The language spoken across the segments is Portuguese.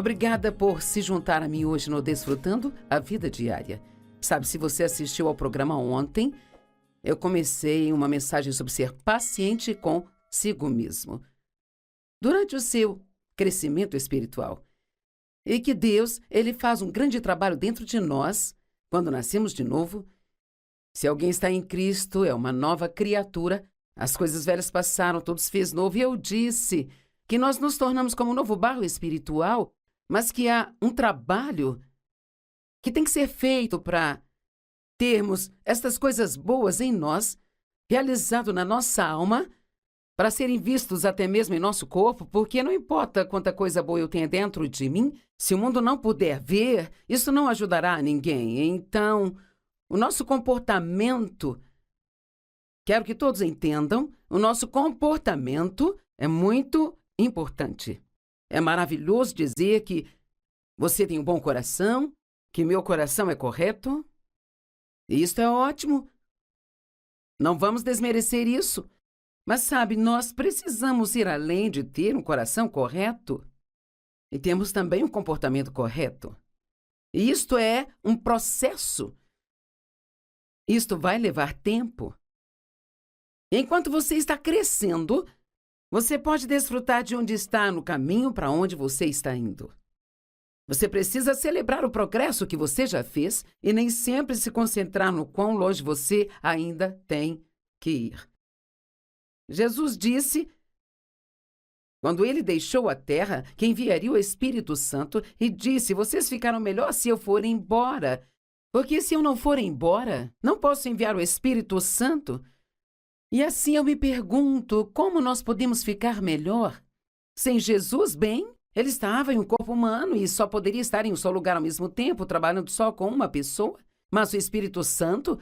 Obrigada por se juntar a mim hoje no Desfrutando a Vida Diária. Sabe, se você assistiu ao programa ontem, eu comecei uma mensagem sobre ser paciente consigo mesmo durante o seu crescimento espiritual. E que Deus, Ele faz um grande trabalho dentro de nós quando nascemos de novo. Se alguém está em Cristo, é uma nova criatura. As coisas velhas passaram, tudo se fez novo. E eu disse que nós nos tornamos como um novo barro espiritual, mas que há um trabalho que tem que ser feito para termos estas coisas boas em nós, realizado na nossa alma, para serem vistos até mesmo em nosso corpo, porque não importa quanta coisa boa eu tenha dentro de mim, se o mundo não puder ver, isso não ajudará a ninguém. Então, o nosso comportamento, quero que todos entendam, o nosso comportamento é muito importante. É maravilhoso dizer que você tem um bom coração, que meu coração é correto. E isso é ótimo. Não vamos desmerecer isso. Mas sabe, nós precisamos ir além de ter um coração correto. E temos também um comportamento correto. E isto é um processo. Isto vai levar tempo. Enquanto você está crescendo, você pode desfrutar de onde está no caminho para onde você está indo. Você precisa celebrar o progresso que você já fez e nem sempre se concentrar no quão longe você ainda tem que ir. Jesus disse, quando ele deixou a terra, que enviaria o Espírito Santo e disse, vocês ficaram melhor se eu for embora, porque se eu não for embora, não posso enviar o Espírito Santo. E assim eu me pergunto, como nós podemos ficar melhor? Sem Jesus, bem, ele estava em um corpo humano e só poderia estar em um só lugar ao mesmo tempo, trabalhando só com uma pessoa. Mas o Espírito Santo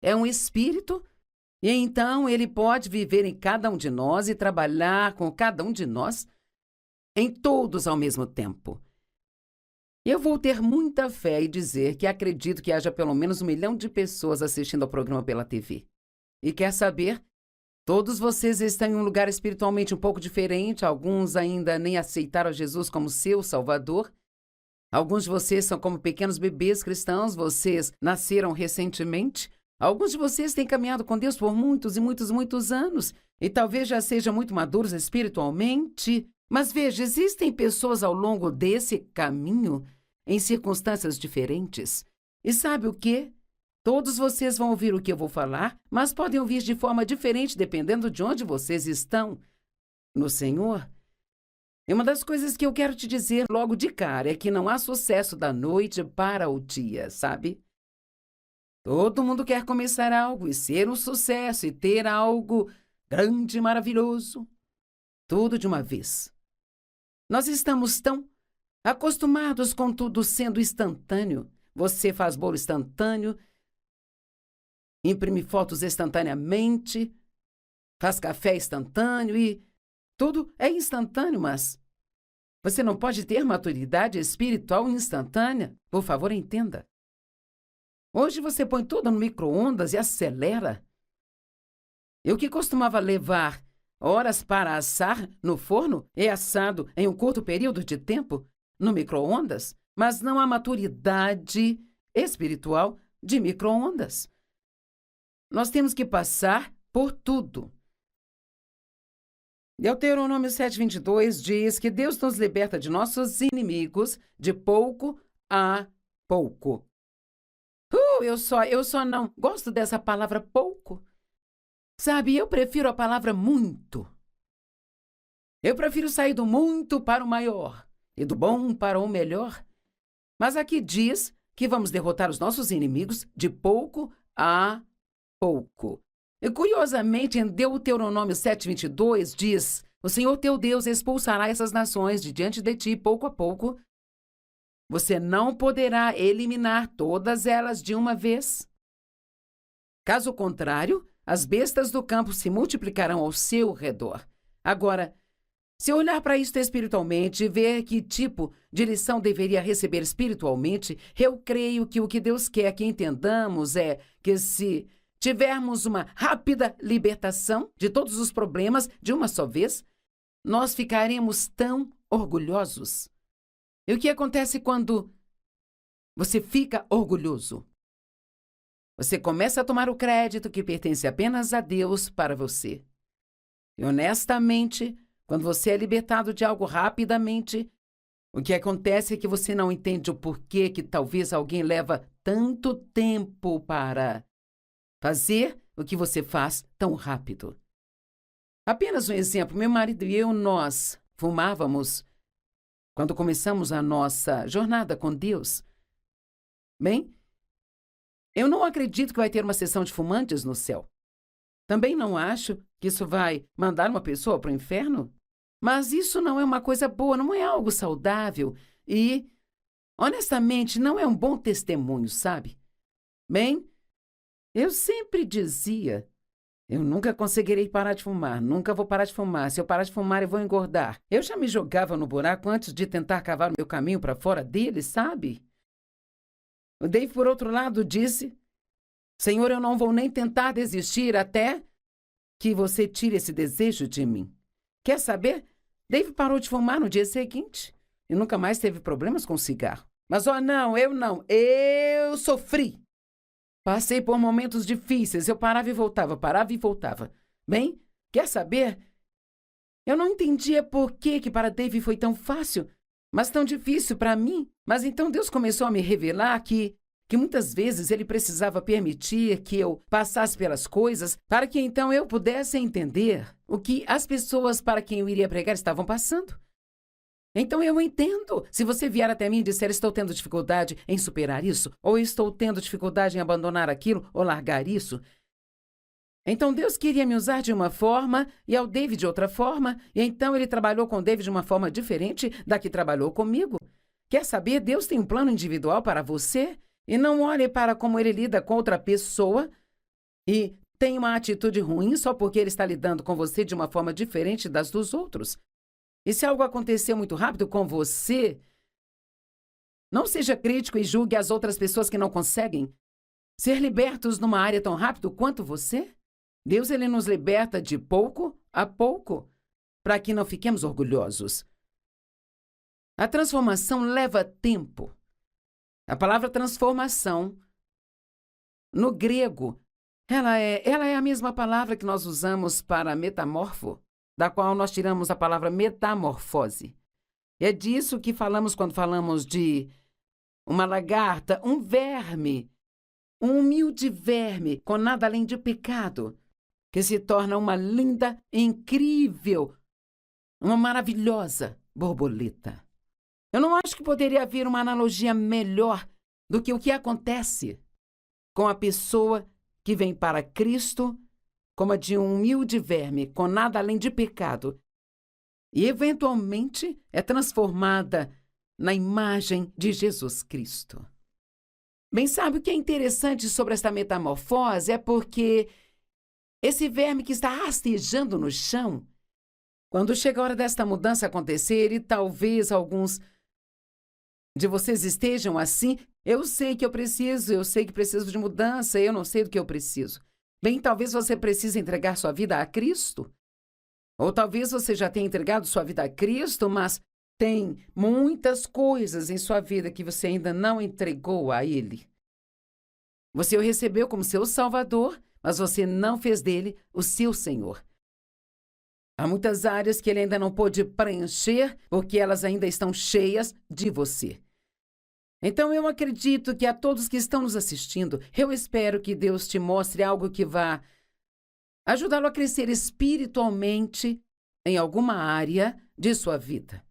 é um Espírito, e então ele pode viver em cada um de nós e trabalhar com cada um de nós, em todos ao mesmo tempo. Eu vou ter muita fé e dizer que acredito que haja pelo menos 1 milhão de pessoas assistindo ao programa pela TV. E quer saber? Todos vocês estão em um lugar espiritualmente um pouco diferente, alguns ainda nem aceitaram Jesus como seu Salvador. Alguns de vocês são como pequenos bebês cristãos, vocês nasceram recentemente. Alguns de vocês têm caminhado com Deus por muitos e muitos, muitos anos, e talvez já sejam muito maduros espiritualmente. Mas veja, existem pessoas ao longo desse caminho, em circunstâncias diferentes. E sabe o quê? Todos vocês vão ouvir o que eu vou falar, mas podem ouvir de forma diferente dependendo de onde vocês estão no Senhor. E uma das coisas que eu quero te dizer logo de cara é que não há sucesso da noite para o dia, sabe? Todo mundo quer começar algo e ser um sucesso e ter algo grande e maravilhoso. Tudo de uma vez. Nós estamos tão acostumados com tudo sendo instantâneo. Você faz bolo instantâneo, imprime fotos instantaneamente, faz café instantâneo e tudo é instantâneo, mas você não pode ter maturidade espiritual instantânea. Por favor, entenda. Hoje você põe tudo no micro-ondas e acelera. E o que costumava levar horas para assar no forno é assado em um curto período de tempo no micro-ondas, mas não há maturidade espiritual de micro-ondas. Nós temos que passar por tudo. Deuteronômio 7:22 diz que Deus nos liberta de nossos inimigos de pouco a pouco. Eu só não gosto dessa palavra pouco. Sabe, eu prefiro a palavra muito. Eu prefiro sair do muito para o maior e do bom para o melhor. Mas aqui diz que vamos derrotar os nossos inimigos de pouco a pouco. E curiosamente, em Deuteronômio 7:22 diz, o Senhor teu Deus expulsará essas nações de diante de ti pouco a pouco. Você não poderá eliminar todas elas de uma vez. Caso contrário, as bestas do campo se multiplicarão ao seu redor. Agora, se olhar para isto espiritualmente e ver que tipo de lição deveria receber espiritualmente, eu creio que o que Deus quer que entendamos é que se tivermos uma rápida libertação de todos os problemas de uma só vez, nós ficaremos tão orgulhosos. E o que acontece quando você fica orgulhoso? Você começa a tomar o crédito que pertence apenas a Deus para você. E honestamente, quando você é libertado de algo rapidamente, o que acontece é que você não entende o porquê que talvez alguém leva tanto tempo para fazer o que você faz tão rápido. Apenas um exemplo, meu marido e eu, nós fumávamos quando começamos a nossa jornada com Deus. Bem, eu não acredito que vai ter uma sessão de fumantes no céu. Também não acho que isso vai mandar uma pessoa para o inferno. Mas isso não é uma coisa boa, não é algo saudável e, honestamente, não é um bom testemunho, sabe? Bem, eu sempre dizia, eu nunca conseguirei parar de fumar, nunca vou parar de fumar. Se eu parar de fumar, eu vou engordar. Eu já me jogava no buraco antes de tentar cavar o meu caminho para fora dele, sabe? O Dave, por outro lado, disse, Senhor, eu não vou nem tentar desistir até que você tire esse desejo de mim. Quer saber? Dave parou de fumar no dia seguinte e nunca mais teve problemas com cigarro. Mas, não. Eu sofri. Passei por momentos difíceis. Eu parava e voltava. Bem, quer saber? Eu não entendia por que para Dave foi tão fácil, mas tão difícil para mim. Mas então Deus começou a me revelar que muitas vezes Ele precisava permitir que eu passasse pelas coisas para que então eu pudesse entender o que as pessoas para quem eu iria pregar estavam passando. Então eu entendo. Se você vier até mim e disser, estou tendo dificuldade em superar isso, ou estou tendo dificuldade em abandonar aquilo, ou largar isso, então Deus queria me usar de uma forma e ao David de outra forma, e então Ele trabalhou com o David de uma forma diferente da que trabalhou comigo. Quer saber? Deus tem um plano individual para você. E não olhe para como ele lida com outra pessoa e tem uma atitude ruim só porque ele está lidando com você de uma forma diferente das dos outros. E se algo acontecer muito rápido com você, não seja crítico e julgue as outras pessoas que não conseguem ser libertos numa área tão rápido quanto você. Deus, Ele nos liberta de pouco a pouco, para que não fiquemos orgulhosos. A transformação leva tempo. A palavra transformação, no grego, ela é a mesma palavra que nós usamos para metamorfo, da qual nós tiramos a palavra metamorfose. E é disso que falamos quando falamos de uma lagarta, um verme, um humilde verme, com nada além de pecado, que se torna uma linda, incrível, uma maravilhosa borboleta. Eu não acho que poderia haver uma analogia melhor do que o que acontece com a pessoa que vem para Cristo como a de um humilde verme, com nada além de pecado, e eventualmente é transformada na imagem de Jesus Cristo. Bem, sabe o que é interessante sobre esta metamorfose? É porque esse verme que está rastejando no chão, quando chega a hora desta mudança acontecer, e talvez alguns de vocês estejam assim, eu sei que preciso de mudança, eu não sei do que eu preciso. Bem, talvez você precise entregar sua vida a Cristo. Ou talvez você já tenha entregado sua vida a Cristo, mas tem muitas coisas em sua vida que você ainda não entregou a Ele. Você o recebeu como seu Salvador, mas você não fez dele o seu Senhor. Há muitas áreas que Ele ainda não pôde preencher, porque elas ainda estão cheias de você. Então, eu acredito que a todos que estão nos assistindo, eu espero que Deus te mostre algo que vá ajudá-lo a crescer espiritualmente em alguma área de sua vida.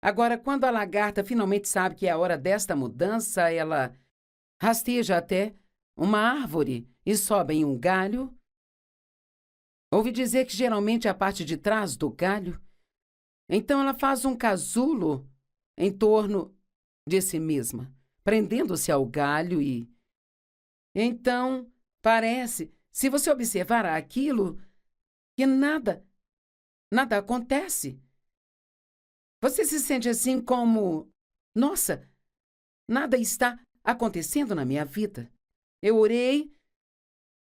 Agora, quando a lagarta finalmente sabe que é a hora desta mudança, ela rasteja até uma árvore e sobe em um galho. Ouvi dizer que geralmente é a parte de trás do galho. Então ela faz um casulo em torno de si mesma, prendendo-se ao galho e... Então, parece, se você observar aquilo, que nada acontece. Você se sente assim como, nossa, nada está acontecendo na minha vida. Eu orei,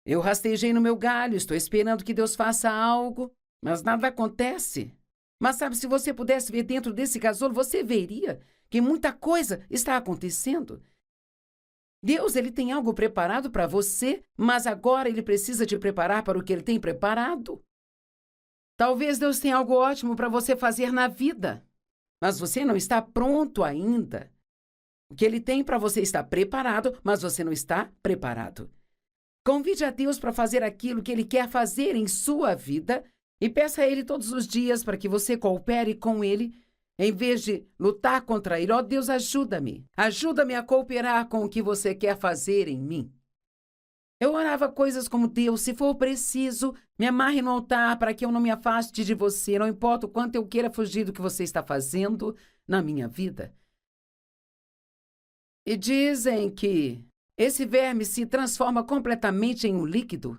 eu rastejei no meu galho, estou esperando que Deus faça algo, mas nada acontece. Mas sabe, se você pudesse ver dentro desse casulo, você veria que muita coisa está acontecendo. Deus, ele tem algo preparado para você, mas agora ele precisa te preparar para o que ele tem preparado. Talvez Deus tenha algo ótimo para você fazer na vida, mas você não está pronto ainda. O que ele tem para você está preparado, mas você não está preparado. Convide a Deus para fazer aquilo que ele quer fazer em sua vida e peça a ele todos os dias para que você coopere com ele, em vez de lutar contra ele. Ó Deus, ajuda-me. Ajuda-me a cooperar com o que você quer fazer em mim. Eu orava coisas como: Deus, se for preciso, me amarre no altar para que eu não me afaste de você, não importa o quanto eu queira fugir do que você está fazendo na minha vida. E dizem que esse verme se transforma completamente em um líquido,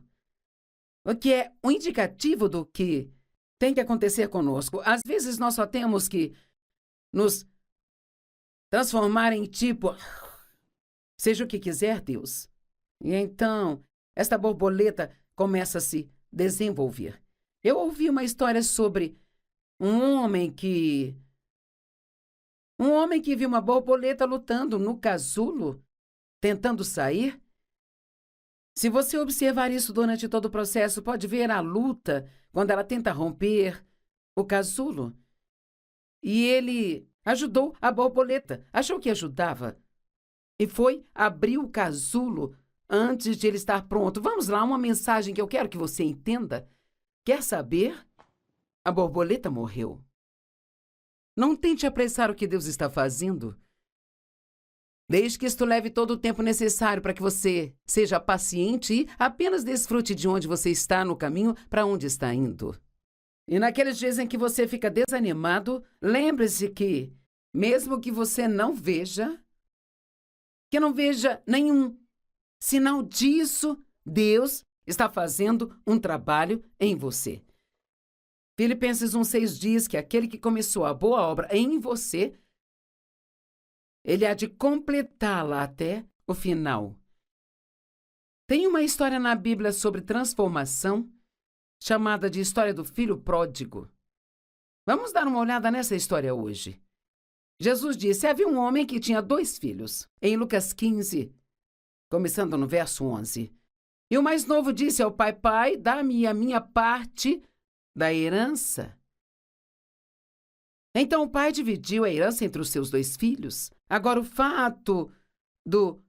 o que é um indicativo do que tem que acontecer conosco. Às vezes nós só temos que nos transformar em tipo, seja o que quiser, Deus. E então, esta borboleta começa a se desenvolver. Eu ouvi uma história sobre um homem que viu uma borboleta lutando no casulo, tentando sair. Se você observar isso durante todo o processo, pode ver a luta quando ela tenta romper o casulo. E ele ajudou a borboleta, achou que ajudava. E foi abrir o casulo antes de ele estar pronto. Vamos lá, uma mensagem que eu quero que você entenda. Quer saber? A borboleta morreu. Não tente apressar o que Deus está fazendo. Desde que isto leve todo o tempo necessário para que você seja paciente e apenas desfrute de onde você está no caminho para onde está indo. E naqueles dias em que você fica desanimado, lembre-se que, mesmo que você não veja nenhum sinal disso, Deus está fazendo um trabalho em você. Filipenses 1:6 diz que aquele que começou a boa obra em você, ele há de completá-la até o final. Tem uma história na Bíblia sobre transformação, chamada de história do filho pródigo. Vamos dar uma olhada nessa história hoje. Jesus disse: havia um homem que tinha 2 filhos. Em Lucas 15, começando no verso 11. E o mais novo disse ao pai: pai, dá-me a minha parte da herança. Então o pai dividiu a herança entre os seus 2 filhos. Agora, o fato do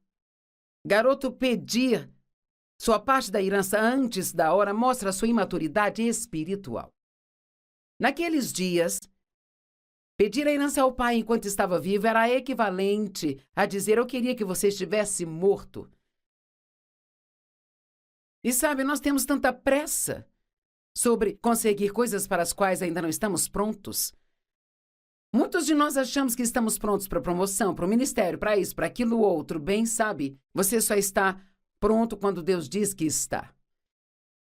garoto pedir sua parte da herança antes da hora mostra a sua imaturidade espiritual. Naqueles dias, pedir a herança ao pai enquanto estava vivo era equivalente a dizer: eu queria que você estivesse morto. E sabe, nós temos tanta pressa sobre conseguir coisas para as quais ainda não estamos prontos. Muitos de nós achamos que estamos prontos para a promoção, para o ministério, para isso, para aquilo outro. Bem, sabe, você só está pronto quando Deus diz que está.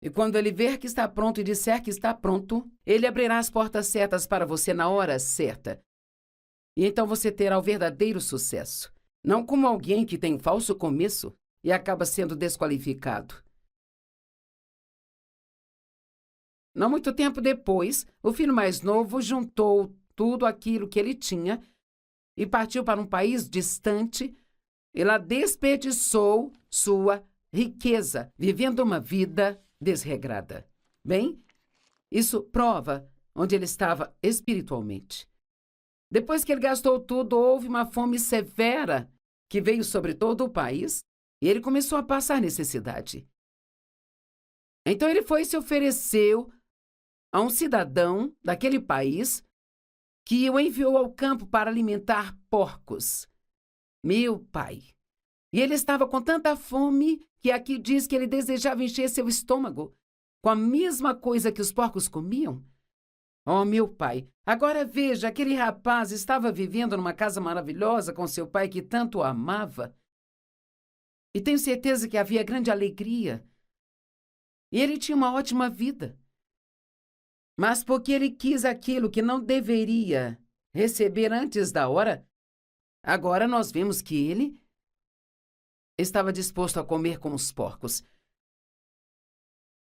E quando Ele ver que está pronto e disser que está pronto, Ele abrirá as portas certas para você na hora certa. E então você terá o verdadeiro sucesso. Não como alguém que tem um falso começo e acaba sendo desqualificado. Não muito tempo depois, o filho mais novo juntou tudo aquilo que ele tinha e partiu para um país distante e lá desperdiçou sua riqueza, vivendo uma vida desregrada. Bem, isso prova onde ele estava espiritualmente. Depois que ele gastou tudo, houve uma fome severa que veio sobre todo o país e ele começou a passar necessidade. Então ele foi e se ofereceu a um cidadão daquele país que o enviou ao campo para alimentar porcos. Meu pai! E ele estava com tanta fome que aqui diz que ele desejava encher seu estômago com a mesma coisa que os porcos comiam. Oh, meu pai! Agora veja, aquele rapaz estava vivendo numa casa maravilhosa com seu pai que tanto o amava. E tenho certeza que havia grande alegria. E ele tinha uma ótima vida. Mas porque ele quis aquilo que não deveria receber antes da hora, agora nós vemos que ele estava disposto a comer com os porcos.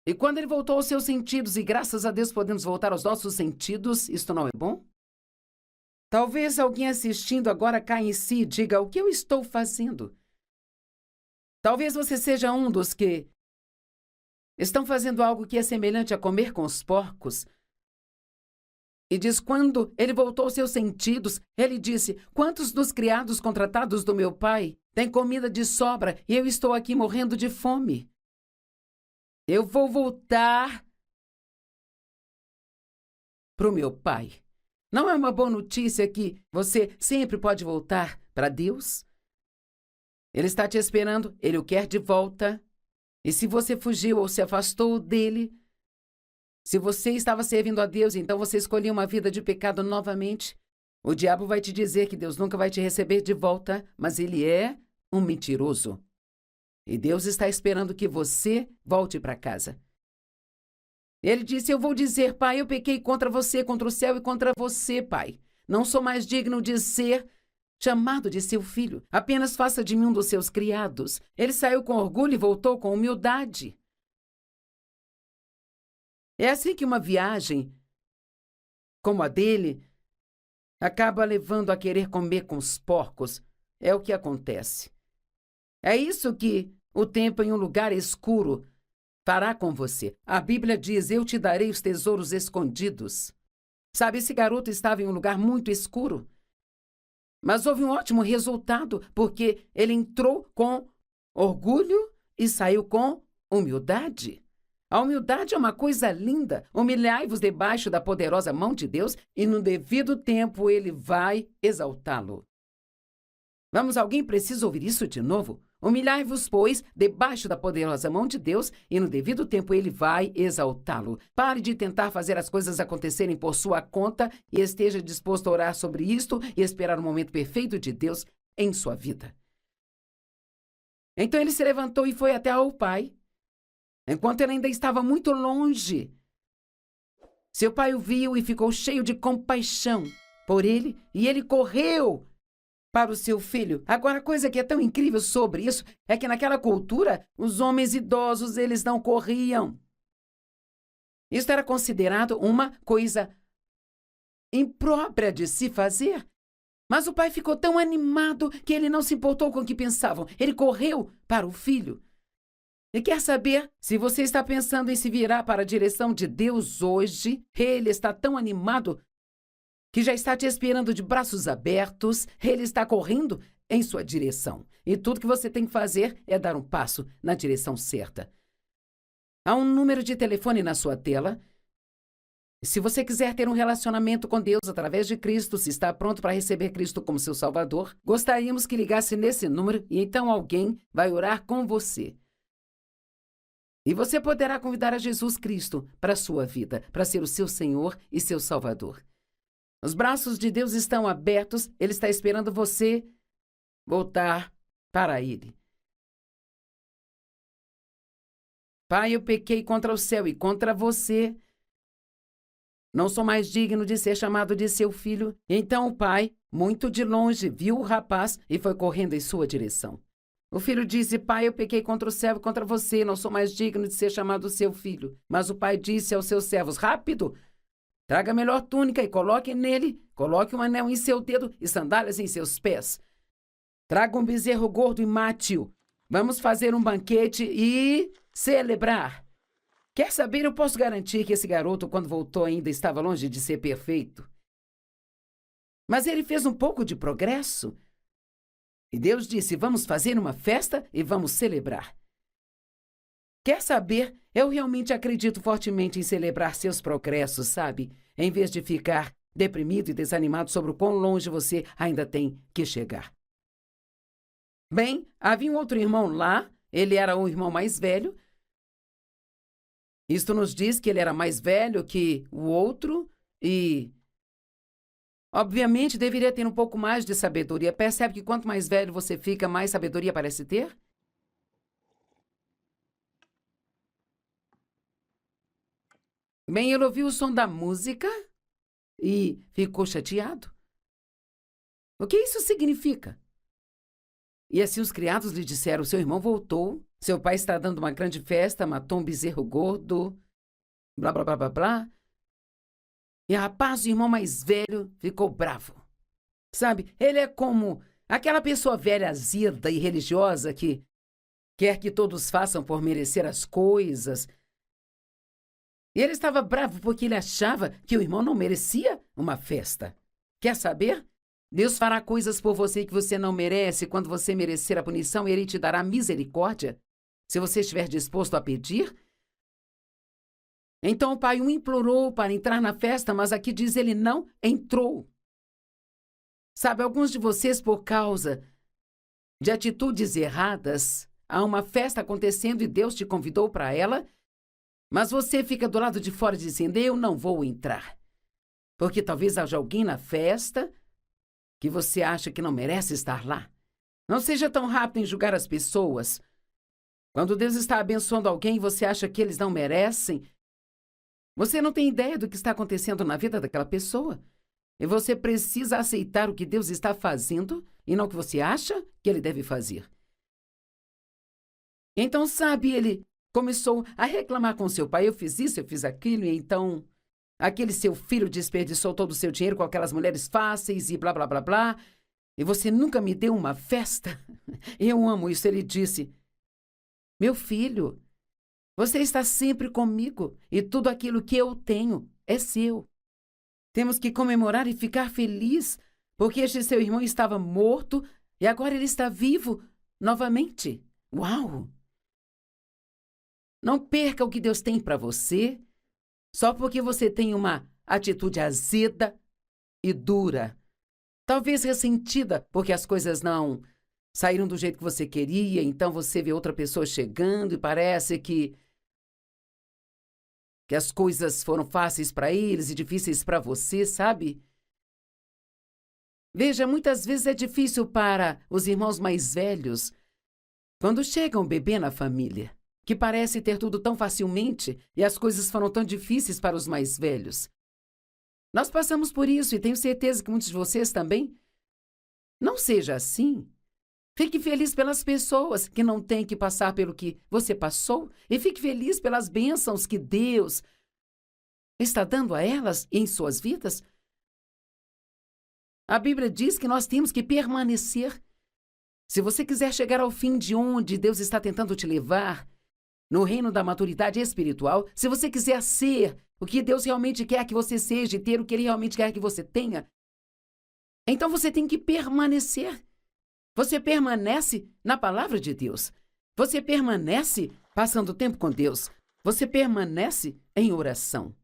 E quando ele voltou aos seus sentidos, e graças a Deus podemos voltar aos nossos sentidos, isto não é bom? Talvez alguém assistindo agora caia em si e diga: o que eu estou fazendo? Talvez você seja um dos que estão fazendo algo que é semelhante a comer com os porcos. E diz: quando ele voltou aos seus sentidos, ele disse: quantos dos criados contratados do meu pai têm comida de sobra e eu estou aqui morrendo de fome? Eu vou voltar para o meu pai. Não é uma boa notícia que você sempre pode voltar para Deus? Ele está te esperando, ele o quer de volta. E se você fugiu ou se afastou dele, se você estava servindo a Deus, então você escolheu uma vida de pecado novamente, o diabo vai te dizer que Deus nunca vai te receber de volta, mas ele é um mentiroso. E Deus está esperando que você volte para casa. Ele disse: eu vou dizer, pai, eu pequei contra você, contra o céu e contra você, pai. Não sou mais digno de ser chamado de seu filho. Apenas faça de mim um dos seus criados. Ele saiu com orgulho e voltou com humildade. É assim que uma viagem como a dele acaba levando a querer comer com os porcos. É o que acontece. É isso que o tempo em um lugar escuro fará com você. A Bíblia diz: eu te darei os tesouros escondidos. Sabe, esse garoto estava em um lugar muito escuro. Mas houve um ótimo resultado, porque ele entrou com orgulho e saiu com humildade. A humildade é uma coisa linda. Humilhai-vos debaixo da poderosa mão de Deus e no devido tempo ele vai exaltá-lo. Vamos, alguém precisa ouvir isso de novo? Humilhai-vos, pois, debaixo da poderosa mão de Deus, e no devido tempo ele vai exaltá-lo. Pare de tentar fazer as coisas acontecerem por sua conta e esteja disposto a orar sobre isto e esperar o momento perfeito de Deus em sua vida. Então ele se levantou e foi até ao pai, enquanto ele ainda estava muito longe. Seu pai o viu e ficou cheio de compaixão por ele, e ele correu para o seu filho. Agora, a coisa que é tão incrível sobre isso é que naquela cultura, os homens idosos, eles não corriam. Isso era considerado uma coisa imprópria de se fazer. Mas o pai ficou tão animado que ele não se importou com o que pensavam. Ele correu para o filho. E quer saber, se você está pensando em se virar para a direção de Deus hoje, ele está tão animado que já está te esperando de braços abertos, ele está correndo em sua direção. E tudo que você tem que fazer é dar um passo na direção certa. Há um número de telefone na sua tela. Se você quiser ter um relacionamento com Deus através de Cristo, se está pronto para receber Cristo como seu Salvador, gostaríamos que ligasse nesse número e então alguém vai orar com você. E você poderá convidar a Jesus Cristo para a sua vida, para ser o seu Senhor e seu Salvador. Os braços de Deus estão abertos, Ele está esperando você voltar para Ele. Pai, eu pequei contra o céu e contra você. Não sou mais digno de ser chamado de seu filho. Então o pai, muito de longe, viu o rapaz e foi correndo em sua direção. O filho disse: pai, eu pequei contra o céu e contra você, não sou mais digno de ser chamado seu filho. Mas o pai disse aos seus servos: rápido! Traga a melhor túnica e coloque nele, coloque um anel em seu dedo e sandálias em seus pés. Traga um bezerro gordo e mate-o. Vamos fazer um banquete e celebrar. Quer saber, eu posso garantir que esse garoto, quando voltou, ainda estava longe de ser perfeito. Mas ele fez um pouco de progresso. E Deus disse: vamos fazer uma festa e vamos celebrar. Quer saber? Eu realmente acredito fortemente em celebrar seus progressos, sabe? Em vez de ficar deprimido e desanimado sobre o quão longe você ainda tem que chegar. Bem, havia um outro irmão lá, ele era o irmão mais velho. Isto nos diz que ele era mais velho que o outro e, obviamente, deveria ter um pouco mais de sabedoria. Percebe que quanto mais velho você fica, mais sabedoria parece ter? Bem, ele ouviu o som da música e ficou chateado. O que isso significa? E assim os criados lhe disseram: seu irmão voltou Seu pai está dando uma grande festa, matou um bezerro gordo, blá, blá, blá, blá, blá. E rapaz, o irmão mais velho ficou bravo. Sabe, ele é como aquela pessoa velha, azeda e religiosa que quer que todos façam por merecer as coisas. E ele estava bravo porque ele achava que o irmão não merecia uma festa. Quer saber? Deus fará coisas por você que você não merece. Quando você merecer a punição, ele te dará misericórdia. Se você estiver disposto a pedir. Então o pai o implorou para entrar na festa, mas aqui diz ele não entrou. Sabe, alguns de vocês, por causa de atitudes erradas, há uma festa acontecendo e Deus te convidou para ela, mas você fica do lado de fora dizendo, eu não vou entrar. Porque talvez haja alguém na festa que você acha que não merece estar lá. Não seja tão rápido em julgar as pessoas. Quando Deus está abençoando alguém e você acha que eles não merecem, você não tem ideia do que está acontecendo na vida daquela pessoa. E você precisa aceitar o que Deus está fazendo e não o que você acha que ele deve fazer. Então, sabe, ele começou a reclamar com seu pai, eu fiz isso, eu fiz aquilo, e então aquele seu filho desperdiçou todo o seu dinheiro com aquelas mulheres fáceis e blá, blá, blá, blá, e você nunca me deu uma festa? Eu amo isso, ele disse. Meu filho, você está sempre comigo e tudo aquilo que eu tenho é seu. Temos que comemorar e ficar feliz, porque este seu irmão estava morto e agora ele está vivo novamente. Uau! Não perca o que Deus tem para você, só porque você tem uma atitude azeda e dura. Talvez ressentida, porque as coisas não saíram do jeito que você queria, então você vê outra pessoa chegando e parece que as coisas foram fáceis para eles e difíceis para você, sabe? Veja, muitas vezes é difícil para os irmãos mais velhos quando chega um bebê na família, que parece ter tudo tão facilmente e as coisas foram tão difíceis para os mais velhos. Nós passamos por isso e tenho certeza que muitos de vocês também. Não seja assim. Fique feliz pelas pessoas que não têm que passar pelo que você passou e fique feliz pelas bênçãos que Deus está dando a elas em suas vidas. A Bíblia diz que nós temos que permanecer. Se você quiser chegar ao fim de onde Deus está tentando te levar, no reino da maturidade espiritual, se você quiser ser o que Deus realmente quer que você seja e ter o que Ele realmente quer que você tenha, então você tem que permanecer. Você permanece na palavra de Deus. Você permanece passando tempo com Deus. Você permanece em oração.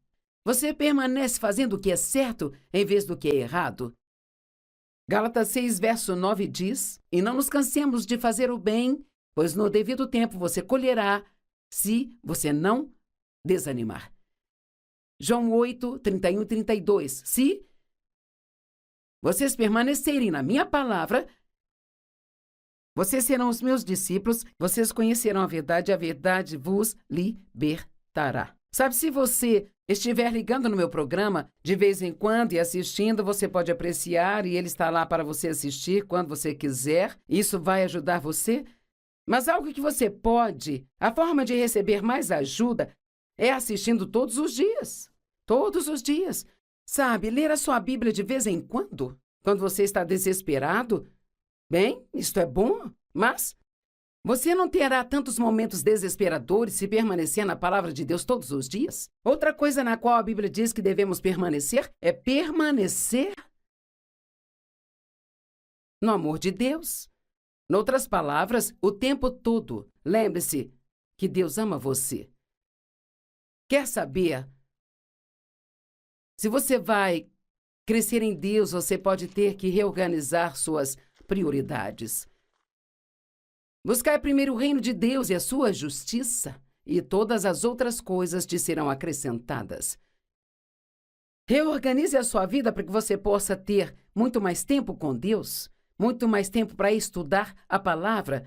Você permanece fazendo o que é certo em vez do que é errado. Gálatas 6, verso 9 diz, e não nos cansemos de fazer o bem, pois no devido tempo você colherá, se você não desanimar. João 8, 31 e 32. Se vocês permanecerem na minha palavra, vocês serão os meus discípulos, vocês conhecerão a verdade vos libertará. Sabe, se você estiver ligando no meu programa de vez em quando e assistindo, você pode apreciar e ele está lá para você assistir quando você quiser. Isso vai ajudar você. Mas algo que você pode, a forma de receber mais ajuda é assistindo todos os dias. Todos os dias. Sabe, ler a sua Bíblia de vez em quando você está desesperado. Bem, isto é bom, mas você não terá tantos momentos desesperadores se permanecer na palavra de Deus todos os dias? Outra coisa na qual a Bíblia diz que devemos permanecer é permanecer no amor de Deus. Noutras palavras, o tempo todo. Lembre-se que Deus ama você. Quer saber? Se você vai crescer em Deus, você pode ter que reorganizar suas prioridades. Buscai primeiro o reino de Deus e a sua justiça, e todas as outras coisas te serão acrescentadas. Reorganize a sua vida para que você possa ter muito mais tempo com Deus, muito mais tempo para estudar a palavra,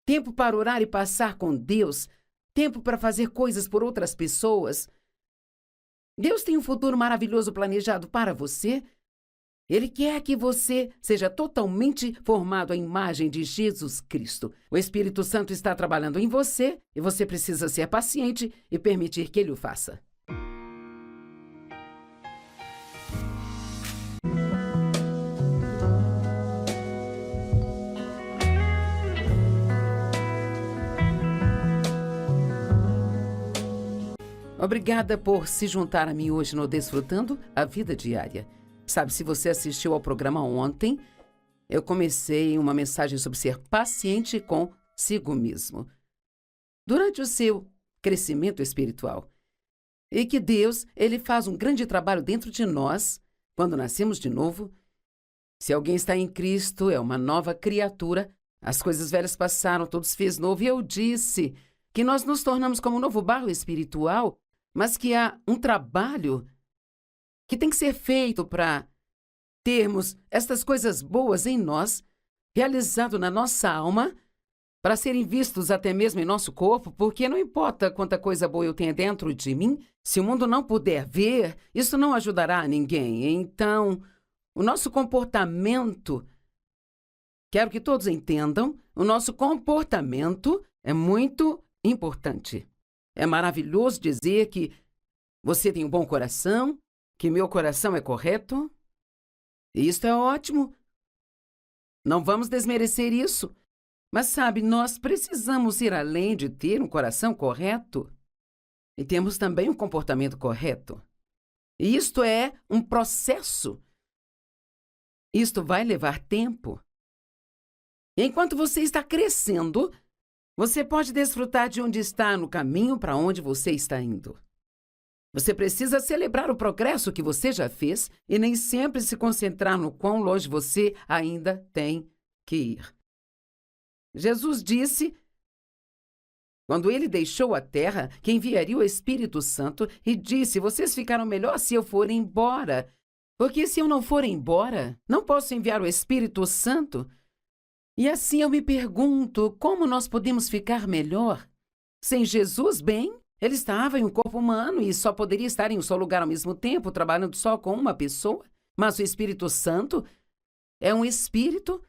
tempo para orar e passar com Deus, tempo para fazer coisas por outras pessoas. Deus tem um futuro maravilhoso planejado para você. Ele quer que você seja totalmente formado à imagem de Jesus Cristo. O Espírito Santo está trabalhando em você e você precisa ser paciente e permitir que ele o faça. Obrigada por se juntar a mim hoje no Desfrutando a Vida Diária. Sabe, se você assistiu ao programa ontem, eu comecei uma mensagem sobre ser paciente consigo mesmo. Durante o seu crescimento espiritual. E que Deus, ele faz um grande trabalho dentro de nós, quando nascemos de novo. Se alguém está em Cristo, é uma nova criatura. As coisas velhas passaram, tudo se fez novo. E eu disse que nós nos tornamos como um novo barro espiritual, mas que há um trabalho que tem que ser feito para termos estas coisas boas em nós, realizado na nossa alma, para serem vistos até mesmo em nosso corpo, porque não importa quanta coisa boa eu tenha dentro de mim, se o mundo não puder ver, isso não ajudará a ninguém. Então, o nosso comportamento, quero que todos entendam, o nosso comportamento é muito importante. É maravilhoso dizer que você tem um bom coração, que meu coração é correto. E isso é ótimo. Não vamos desmerecer isso. Mas sabe, nós precisamos ir além de ter um coração correto. E temos também um comportamento correto. E isto é um processo. Isto vai levar tempo. Enquanto você está crescendo, você pode desfrutar de onde está no caminho para onde você está indo. Você precisa celebrar o progresso que você já fez e nem sempre se concentrar no quão longe você ainda tem que ir. Jesus disse, quando ele deixou a terra, que enviaria o Espírito Santo e disse, vocês ficarão melhor se eu for embora, porque se eu não for embora, não posso enviar o Espírito Santo. E assim eu me pergunto, como nós podemos ficar melhor? Sem Jesus, bem, ele estava em um corpo humano e só poderia estar em um só lugar ao mesmo tempo, trabalhando só com uma pessoa. Mas o Espírito Santo é um espírito,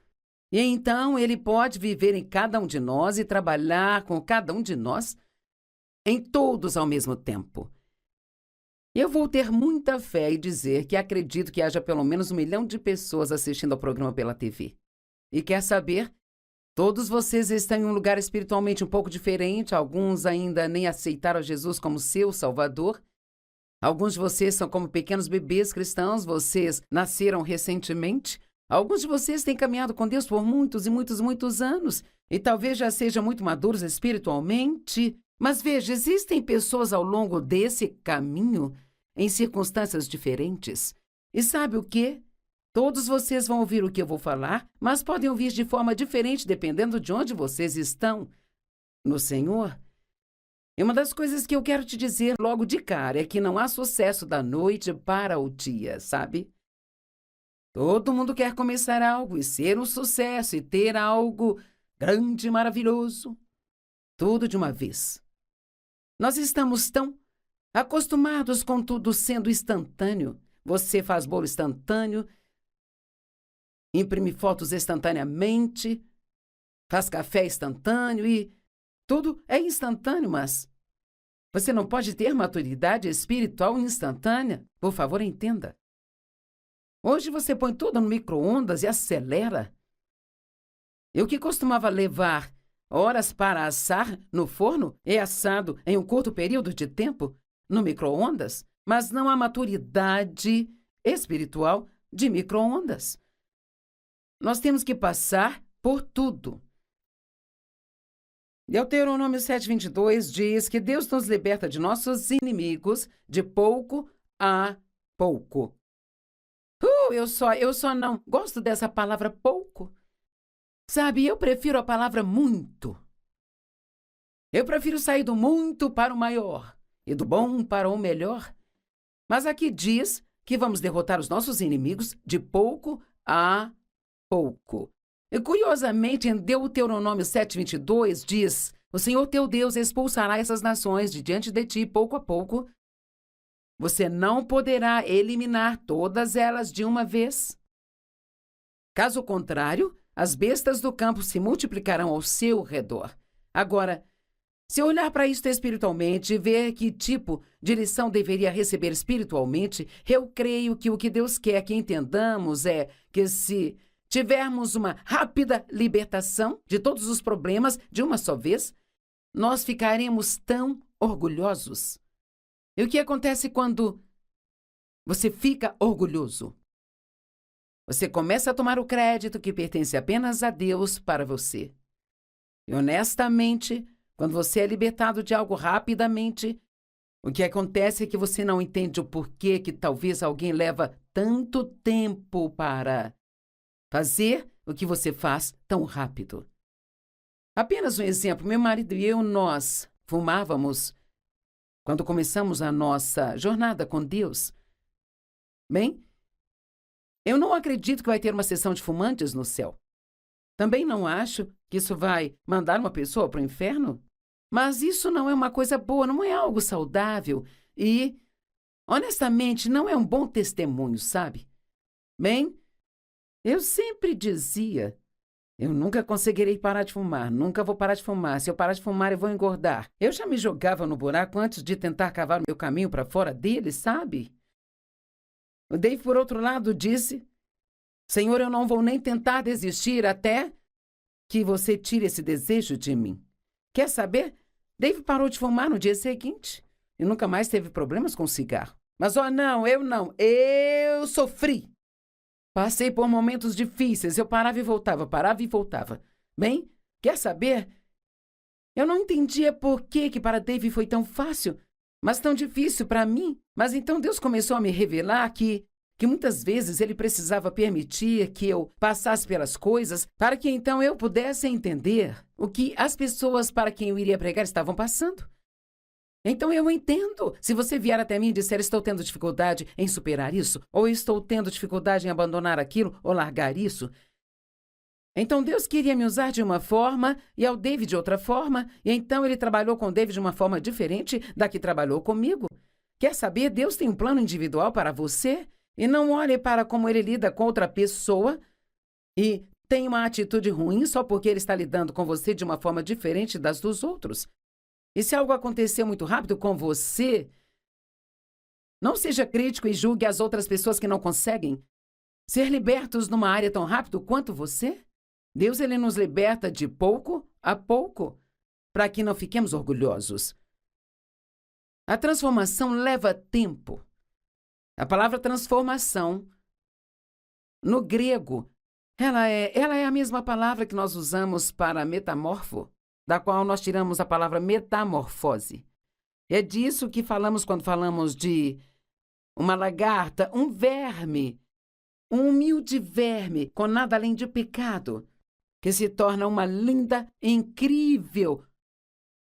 e então ele pode viver em cada um de nós e trabalhar com cada um de nós, em todos ao mesmo tempo. Eu vou ter muita fé e dizer que acredito que haja pelo menos 1 milhão de pessoas assistindo ao programa pela TV. E quer saber? Todos vocês estão em um lugar espiritualmente um pouco diferente, alguns ainda nem aceitaram Jesus como seu Salvador. Alguns de vocês são como pequenos bebês cristãos, vocês nasceram recentemente. Alguns de vocês têm caminhado com Deus por muitos e muitos e muitos anos, e talvez já sejam muito maduros espiritualmente. Mas veja, existem pessoas ao longo desse caminho, em circunstâncias diferentes. E sabe o quê? Todos vocês vão ouvir o que eu vou falar, mas podem ouvir de forma diferente dependendo de onde vocês estão no Senhor. E uma das coisas que eu quero te dizer logo de cara é que não há sucesso da noite para o dia, sabe? Todo mundo quer começar algo e ser um sucesso e ter algo grande e maravilhoso. Tudo de uma vez. Nós estamos tão acostumados com tudo sendo instantâneo. Você faz bolo instantâneo, imprime fotos instantaneamente, faz café instantâneo e tudo é instantâneo, mas você não pode ter maturidade espiritual instantânea. Por favor, entenda. Hoje você põe tudo no micro-ondas e acelera. E o que costumava levar horas para assar no forno é assado em um curto período de tempo no micro-ondas, mas não há maturidade espiritual de micro-ondas. Nós temos que passar por tudo. Deuteronômio 7:22 diz que Deus nos liberta de nossos inimigos de pouco a pouco. Eu só não gosto dessa palavra pouco. Sabe, eu prefiro a palavra muito. Eu prefiro sair do muito para o maior e do bom para o melhor. Mas aqui diz que vamos derrotar os nossos inimigos de pouco a pouco. E curiosamente, em Deuteronômio 7:22 diz: o Senhor teu Deus expulsará essas nações de diante de ti pouco a pouco. Você não poderá eliminar todas elas de uma vez. Caso contrário, as bestas do campo se multiplicarão ao seu redor. Agora, se eu olhar para isto espiritualmente e ver que tipo de lição deveria receber espiritualmente, eu creio que o que Deus quer que entendamos é que se tivermos uma rápida libertação de todos os problemas de uma só vez, nós ficaremos tão orgulhosos. E o que acontece quando você fica orgulhoso? Você começa a tomar o crédito que pertence apenas a Deus para você. E honestamente, quando você é libertado de algo rapidamente, o que acontece é que você não entende o porquê que talvez alguém leva tanto tempo para fazer o que você faz tão rápido. Apenas um exemplo, meu marido e eu, nós fumávamos quando começamos a nossa jornada com Deus. Bem, eu não acredito que vai ter uma sessão de fumantes no céu. Também não acho que isso vai mandar uma pessoa para o inferno. Mas isso não é uma coisa boa, não é algo saudável e, honestamente, não é um bom testemunho, sabe? Bem, eu sempre dizia, eu nunca conseguirei parar de fumar, nunca vou parar de fumar. Se eu parar de fumar, eu vou engordar. Eu já me jogava no buraco antes de tentar cavar o meu caminho para fora dele, sabe? O Dave, por outro lado, disse, Senhor, eu não vou nem tentar desistir até que você tire esse desejo de mim. Quer saber? Dave parou de fumar no dia seguinte e nunca mais teve problemas com cigarro. Mas, não, eu sofri. Passei por momentos difíceis, eu parava e voltava, parava e voltava. Bem, quer saber? Eu não entendia por que para Dave foi tão fácil, mas tão difícil para mim. Mas então Deus começou a me revelar que muitas vezes Ele precisava permitir que eu passasse pelas coisas para que então eu pudesse entender o que as pessoas para quem eu iria pregar estavam passando. Então eu entendo. Se você vier até mim e disser, estou tendo dificuldade em superar isso, ou estou tendo dificuldade em abandonar aquilo, ou largar isso, então Deus queria me usar de uma forma e ao David de outra forma, e então Ele trabalhou com o David de uma forma diferente da que trabalhou comigo. Quer saber? Deus tem um plano individual para você. E não olhe para como ele lida com outra pessoa e tem uma atitude ruim só porque ele está lidando com você de uma forma diferente das dos outros. E se algo aconteceu muito rápido com você, não seja crítico e julgue as outras pessoas que não conseguem ser libertos numa área tão rápido quanto você. Deus, Ele nos liberta de pouco a pouco, para que não fiquemos orgulhosos. A transformação leva tempo. A palavra transformação, no grego, ela é a mesma palavra que nós usamos para metamorfo, da qual nós tiramos a palavra metamorfose. É disso que falamos quando falamos de uma lagarta, um verme, um humilde verme com nada além de pecado, que se torna uma linda, incrível,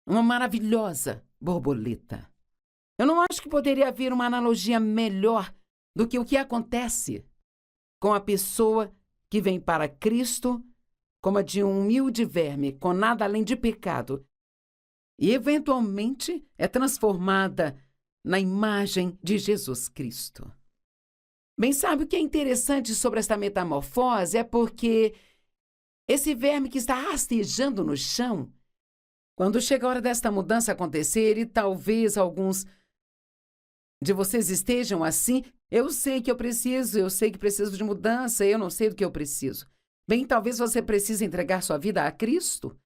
uma maravilhosa borboleta. Eu não acho que poderia haver uma analogia melhor do que o que acontece com a pessoa que vem para Cristo como a de um humilde verme, com nada além de pecado, e eventualmente é transformada na imagem de Jesus Cristo. Bem, sabe o que é interessante sobre esta metamorfose? É porque esse verme que está rastejando no chão, quando chega a hora desta mudança acontecer, e talvez alguns de vocês estejam assim, eu sei que preciso de mudança, eu não sei do que eu preciso. Bem, talvez você precise entregar sua vida a Cristo.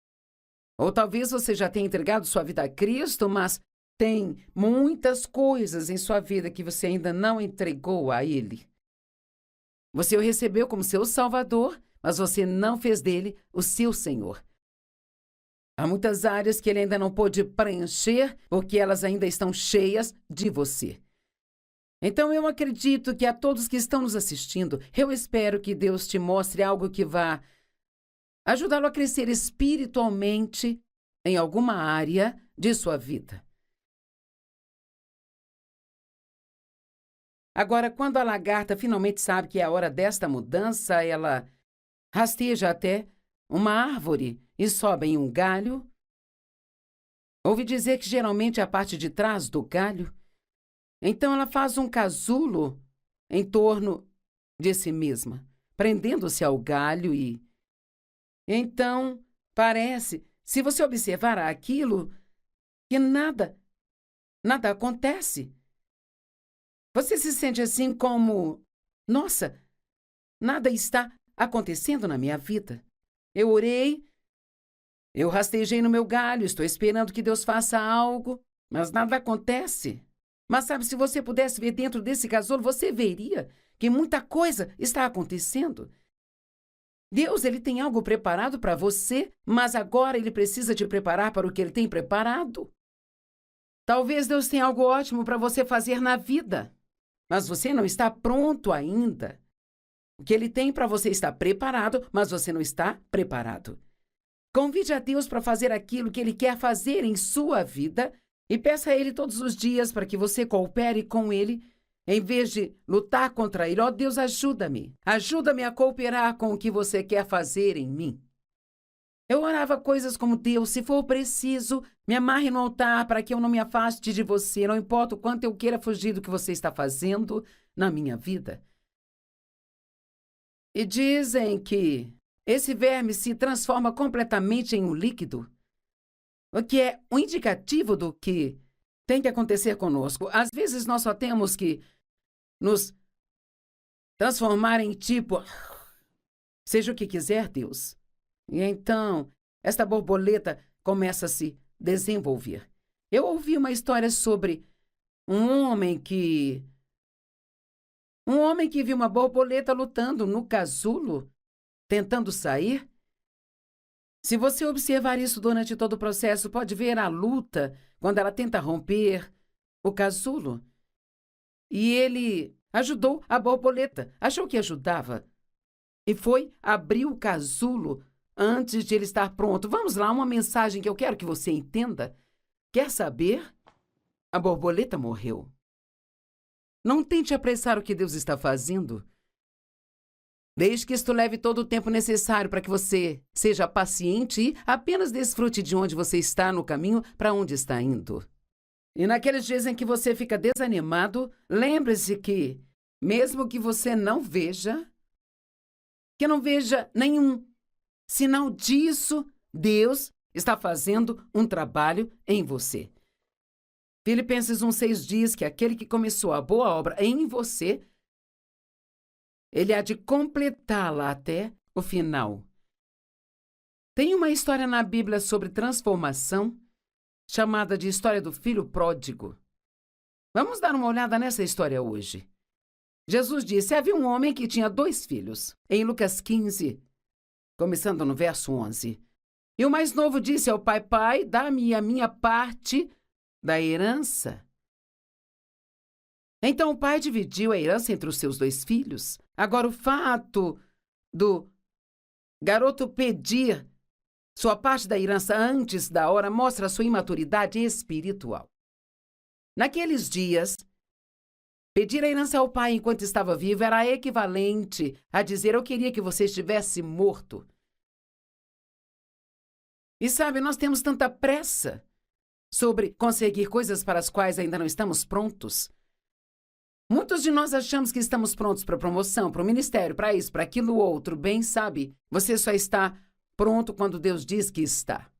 Ou talvez você já tenha entregado sua vida a Cristo, mas tem muitas coisas em sua vida que você ainda não entregou a Ele. Você o recebeu como seu Salvador, mas você não fez dele o seu Senhor. Há muitas áreas que ele ainda não pôde preencher, porque elas ainda estão cheias de você. Então, eu acredito que a todos que estão nos assistindo, eu espero que Deus te mostre algo que vá ajudá-lo a crescer espiritualmente em alguma área de sua vida. Agora, quando a lagarta finalmente sabe que é a hora desta mudança, ela rasteja até uma árvore e sobe em um galho. Ouvi dizer que geralmente é a parte de trás do galho. Então ela faz um casulo em torno de si mesma, prendendo-se ao galho e... Então, parece, se você observar aquilo, que nada acontece. Você se sente assim como... Nossa, nada está acontecendo na minha vida. Eu orei, eu rastejei no meu galho, estou esperando que Deus faça algo, mas nada acontece. Mas sabe, se você pudesse ver dentro desse casulo, você veria que muita coisa está acontecendo. Deus, ele tem algo preparado para você, mas agora ele precisa te preparar para o que ele tem preparado. Talvez Deus tenha algo ótimo para você fazer na vida, mas você não está pronto ainda. O que ele tem para você está preparado, mas você não está preparado. Convide a Deus para fazer aquilo que ele quer fazer em sua vida e peça a ele todos os dias para que você coopere com ele, em vez de lutar contra ele. Ó Deus, ajuda-me. Ajuda-me a cooperar com o que você quer fazer em mim. Eu orava coisas como: Deus, se for preciso, me amarre no altar para que eu não me afaste de você, não importa o quanto eu queira fugir do que você está fazendo na minha vida. E dizem que esse verme se transforma completamente em um líquido, o que é um indicativo do que tem que acontecer conosco. Às vezes nós só temos que nos transformar em tipo, seja o que quiser, Deus. E então, esta borboleta começa a se desenvolver. Eu ouvi uma história sobre um homem que viu uma borboleta lutando no casulo, tentando sair. Se você observar isso durante todo o processo, pode ver a luta quando ela tenta romper o casulo. E ele ajudou a borboleta, achou que ajudava. E foi abrir o casulo antes de ele estar pronto. Vamos lá, uma mensagem que eu quero que você entenda. Quer saber? A borboleta morreu. Não tente apressar o que Deus está fazendo. Desde que isto leve todo o tempo necessário para que você seja paciente e apenas desfrute de onde você está no caminho para onde está indo. E naqueles dias em que você fica desanimado, lembre-se que, mesmo que você não veja nenhum sinal disso, Deus está fazendo um trabalho em você. Filipenses 1:6 diz que aquele que começou a boa obra em você, ele há de completá-la até o final. Tem uma história na Bíblia sobre transformação, chamada de história do filho pródigo. Vamos dar uma olhada nessa história hoje. Jesus disse: havia um homem que tinha 2 filhos. Em Lucas 15, começando no verso 11. E o mais novo disse ao pai: pai, dá-me a minha parte da herança. Então o pai dividiu a herança entre os seus 2 filhos. Agora, o fato do garoto pedir sua parte da herança antes da hora mostra a sua imaturidade espiritual. Naqueles dias, pedir a herança ao pai enquanto estava vivo era equivalente a dizer: eu queria que você estivesse morto. E sabe, nós temos tanta pressa sobre conseguir coisas para as quais ainda não estamos prontos. Muitos de nós achamos que estamos prontos para promoção, para o ministério, para isso, para aquilo outro. Bem, sabe, você só está pronto quando Deus diz que está.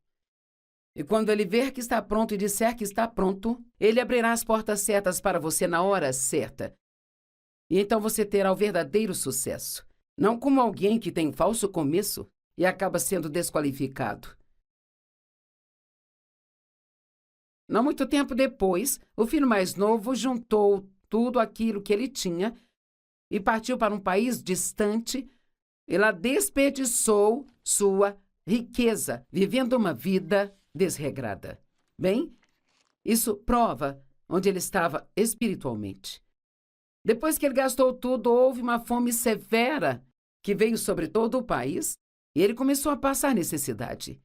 E quando Ele ver que está pronto e disser que está pronto, Ele abrirá as portas certas para você na hora certa. E então você terá o verdadeiro sucesso. Não como alguém que tem um falso começo e acaba sendo desqualificado. Não muito tempo depois, o filho mais novo juntou tudo aquilo que ele tinha e partiu para um país distante e lá desperdiçou sua riqueza, vivendo uma vida desregrada. Bem, isso prova onde ele estava espiritualmente. Depois que ele gastou tudo, houve uma fome severa que veio sobre todo o país e ele começou a passar necessidade.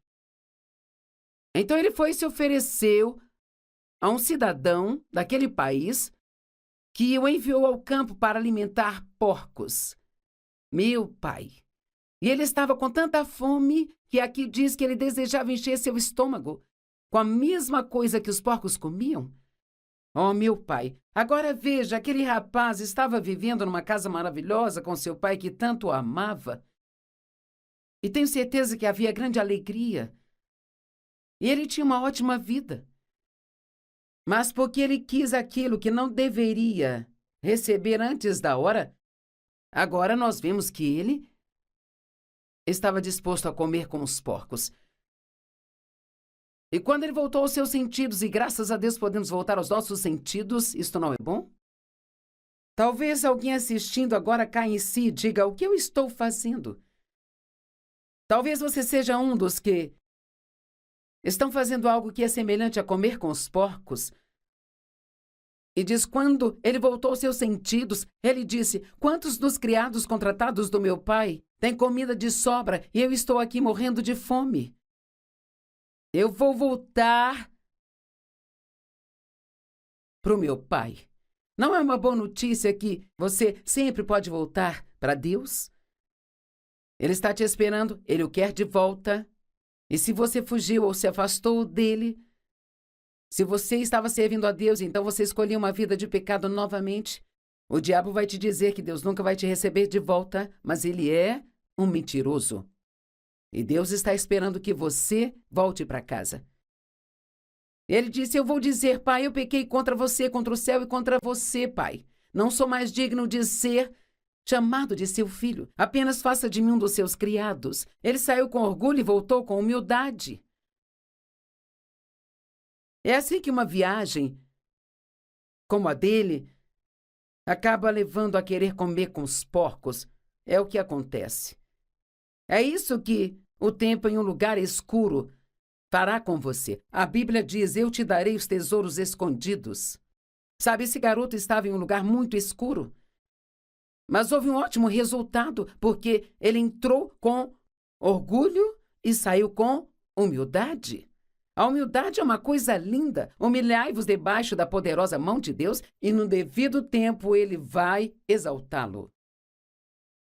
Então ele foi e se ofereceu a um cidadão daquele país que o enviou ao campo para alimentar porcos. Meu pai! E ele estava com tanta fome que aqui diz que ele desejava encher seu estômago com a mesma coisa que os porcos comiam. Oh, meu pai, agora veja, aquele rapaz estava vivendo numa casa maravilhosa com seu pai que tanto o amava. E tenho certeza que havia grande alegria. E ele tinha uma ótima vida. Mas porque ele quis aquilo que não deveria receber antes da hora, agora nós vemos que ele estava disposto a comer com os porcos. E quando ele voltou aos seus sentidos, e graças a Deus podemos voltar aos nossos sentidos, isto não é bom? Talvez alguém assistindo agora caia em si e diga: o que eu estou fazendo? Talvez você seja um dos que estão fazendo algo que é semelhante a comer com os porcos. E diz: quando ele voltou aos seus sentidos, ele disse: quantos dos criados contratados do meu pai têm comida de sobra e eu estou aqui morrendo de fome? Eu vou voltar para o meu pai. Não é uma boa notícia que você sempre pode voltar para Deus? Ele está te esperando, ele o quer de volta. E se você fugiu ou se afastou dele, se você estava servindo a Deus, então você escolheu uma vida de pecado novamente, o diabo vai te dizer que Deus nunca vai te receber de volta, mas ele é um mentiroso. E Deus está esperando que você volte para casa. Ele disse: eu vou dizer, pai, eu pequei contra você, contra o céu e contra você, pai. Não sou mais digno de ser chamado de seu filho. Apenas faça de mim um dos seus criados. Ele saiu com orgulho e voltou com humildade. É assim que uma viagem como a dele acaba levando a querer comer com os porcos. É o que acontece. É isso que o tempo em um lugar escuro fará com você. A Bíblia diz: eu te darei os tesouros escondidos. Sabe, esse garoto estava em um lugar muito escuro. Mas houve um ótimo resultado, porque ele entrou com orgulho e saiu com humildade. A humildade é uma coisa linda. Humilhai-vos debaixo da poderosa mão de Deus e no devido tempo ele vai exaltá-lo.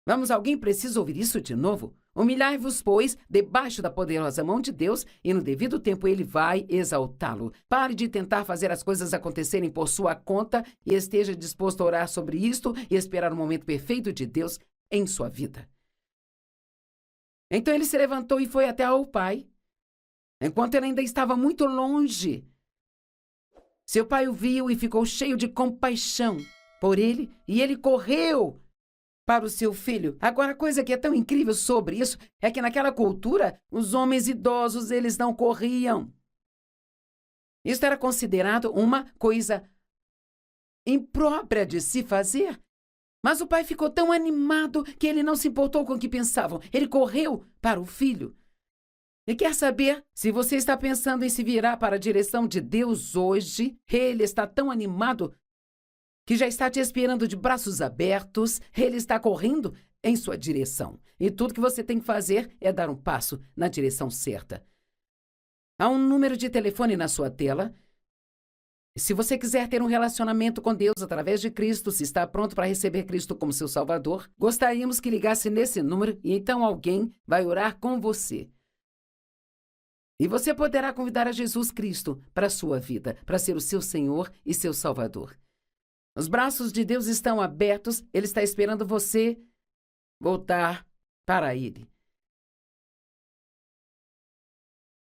Vamos, alguém precisa ouvir isso de novo? Humilhai-vos, pois, debaixo da poderosa mão de Deus, e no devido tempo ele vai exaltá-lo. Pare de tentar fazer as coisas acontecerem por sua conta e esteja disposto a orar sobre isto e esperar o momento perfeito de Deus em sua vida. Então ele se levantou e foi até ao pai, enquanto ele ainda estava muito longe. Seu pai o viu e ficou cheio de compaixão por ele, e ele correu para o seu filho. Agora, a coisa que é tão incrível sobre isso é que naquela cultura, os homens idosos, eles não corriam. Isso era considerado uma coisa imprópria de se fazer. Mas o pai ficou tão animado que ele não se importou com o que pensavam. Ele correu para o filho. E quer saber, se você está pensando em se virar para a direção de Deus hoje, ele está tão animado que já está te esperando de braços abertos, ele está correndo em sua direção. E tudo que você tem que fazer é dar um passo na direção certa. Há um número de telefone na sua tela. Se você quiser ter um relacionamento com Deus através de Cristo, se está pronto para receber Cristo como seu Salvador, gostaríamos que ligasse nesse número e então alguém vai orar com você. E você poderá convidar a Jesus Cristo para a sua vida, para ser o seu Senhor e seu Salvador. Os braços de Deus estão abertos, Ele está esperando você voltar para Ele.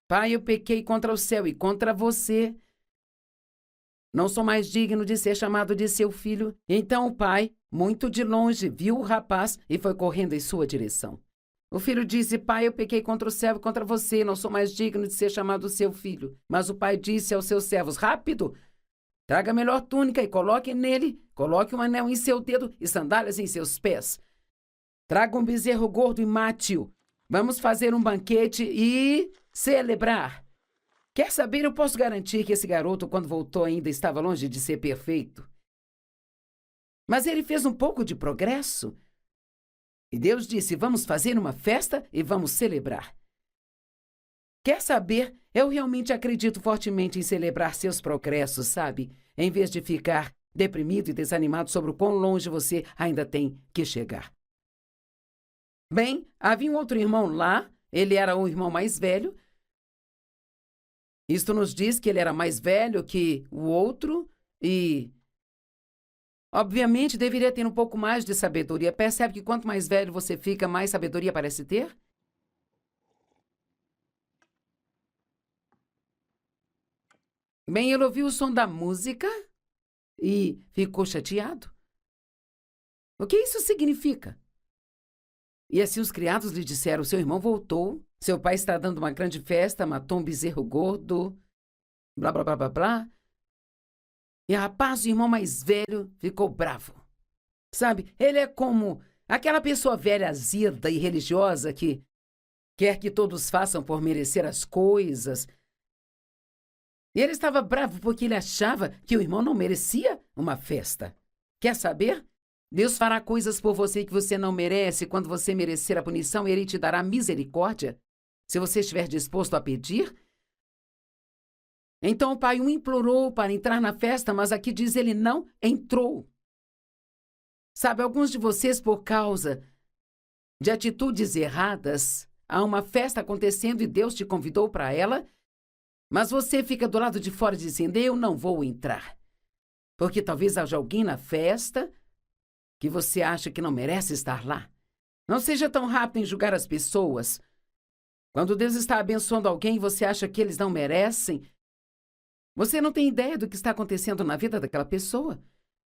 Pai, eu pequei contra o céu e contra você. Não sou mais digno de ser chamado de seu filho. Então o pai, muito de longe, viu o rapaz e foi correndo em sua direção. O filho disse: pai, eu pequei contra o céu e contra você. Não sou mais digno de ser chamado seu filho. Mas o pai disse aos seus servos: rápido! Traga a melhor túnica e coloque nele, coloque um anel em seu dedo e sandálias em seus pés. Traga um bezerro gordo e mate-o. Vamos fazer um banquete e celebrar. Quer saber, eu posso garantir que esse garoto, quando voltou, ainda estava longe de ser perfeito. Mas ele fez um pouco de progresso. E Deus disse: vamos fazer uma festa e vamos celebrar. Quer saber, eu realmente acredito fortemente em celebrar seus progressos, sabe? Em vez de ficar deprimido e desanimado sobre o quão longe você ainda tem que chegar. Bem, havia um outro irmão lá, ele era o irmão mais velho. Isto nos diz que ele era mais velho que o outro E, obviamente, deveria ter um pouco mais de sabedoria. Percebe que quanto mais velho você fica, mais sabedoria parece ter? Bem, ele ouviu o som da música e ficou chateado. O que isso significa? E assim os criados lhe disseram: seu irmão voltou, seu pai está dando uma grande festa, matou um bezerro gordo, blá, blá, blá, blá, blá. E rapaz, o irmão mais velho ficou bravo. Sabe, ele é como aquela pessoa velha, azeda e religiosa que quer que todos façam por merecer as coisas. E ele estava bravo porque ele achava que o irmão não merecia uma festa. Quer saber? Deus fará coisas por você que você não merece. Quando você merecer a punição, ele te dará misericórdia. Se você estiver disposto a pedir. Então o pai o implorou para entrar na festa, mas aqui diz ele não entrou. Sabe, alguns de vocês, por causa de atitudes erradas, há uma festa acontecendo e Deus te convidou para ela, mas você fica do lado de fora dizendo: eu não vou entrar. Porque talvez haja alguém na festa que você acha que não merece estar lá. Não seja tão rápido em julgar as pessoas. Quando Deus está abençoando alguém e você acha que eles não merecem, você não tem ideia do que está acontecendo na vida daquela pessoa.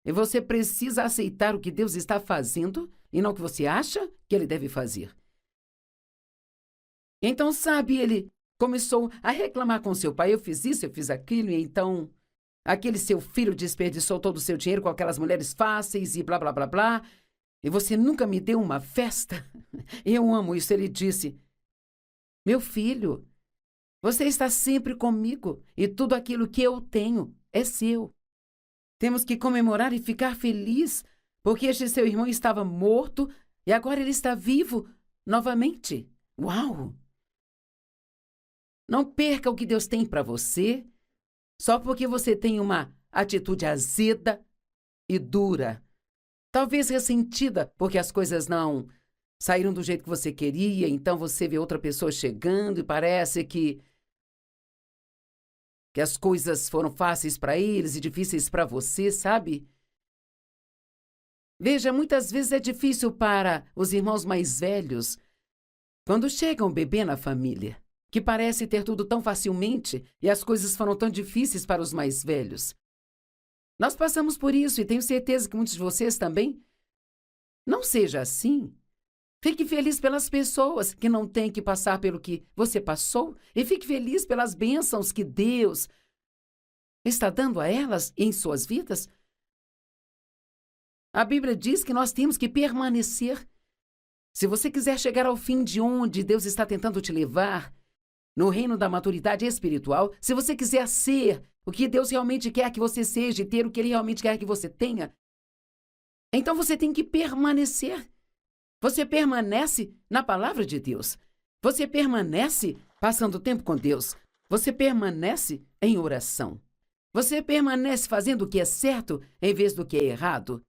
E você precisa aceitar o que Deus está fazendo e não o que você acha que ele deve fazer. Então, sabe, ele começou a reclamar com seu pai: eu fiz isso, eu fiz aquilo, e então aquele seu filho desperdiçou todo o seu dinheiro com aquelas mulheres fáceis e blá, blá, blá, blá. E você nunca me deu uma festa? Eu amo isso. Ele disse: meu filho, você está sempre comigo e tudo aquilo que eu tenho é seu. Temos que comemorar e ficar feliz, porque este seu irmão estava morto e agora ele está vivo novamente. Uau! Não perca o que Deus tem para você só porque você tem uma atitude azeda e dura. Talvez ressentida porque as coisas não saíram do jeito que você queria, então você vê outra pessoa chegando e parece que as coisas foram fáceis para eles e difíceis para você, sabe? Veja, muitas vezes é difícil para os irmãos mais velhos quando chega um bebê na família, que parece ter tudo tão facilmente e as coisas foram tão difíceis para os mais velhos. Nós passamos por isso e tenho certeza que muitos de vocês também. Não seja assim. Fique feliz pelas pessoas que não têm que passar pelo que você passou e fique feliz pelas bênçãos que Deus está dando a elas em suas vidas. A Bíblia diz que nós temos que permanecer. Se você quiser chegar ao fim de onde Deus está tentando te levar, no reino da maturidade espiritual, se você quiser ser o que Deus realmente quer que você seja e ter o que Ele realmente quer que você tenha, então você tem que permanecer. Você permanece na palavra de Deus. Você permanece passando tempo com Deus. Você permanece em oração. Você permanece fazendo o que é certo em vez do que é errado.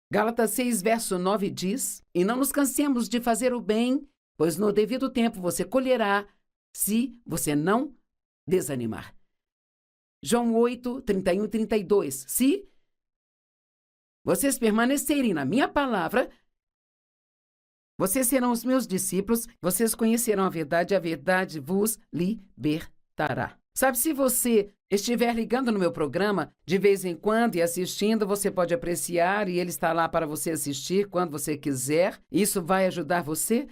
Gálatas 6, verso 9 diz: e não nos cansemos de fazer o bem, pois no devido tempo você colherá, se você não desanimar. João 8, 31 e 32. Se vocês permanecerem na minha palavra, vocês serão os meus discípulos, vocês conhecerão a verdade vos libertará. Sabe, se você estiver ligando no meu programa de vez em quando e assistindo, você pode apreciar e ele está lá para você assistir quando você quiser. Isso vai ajudar você.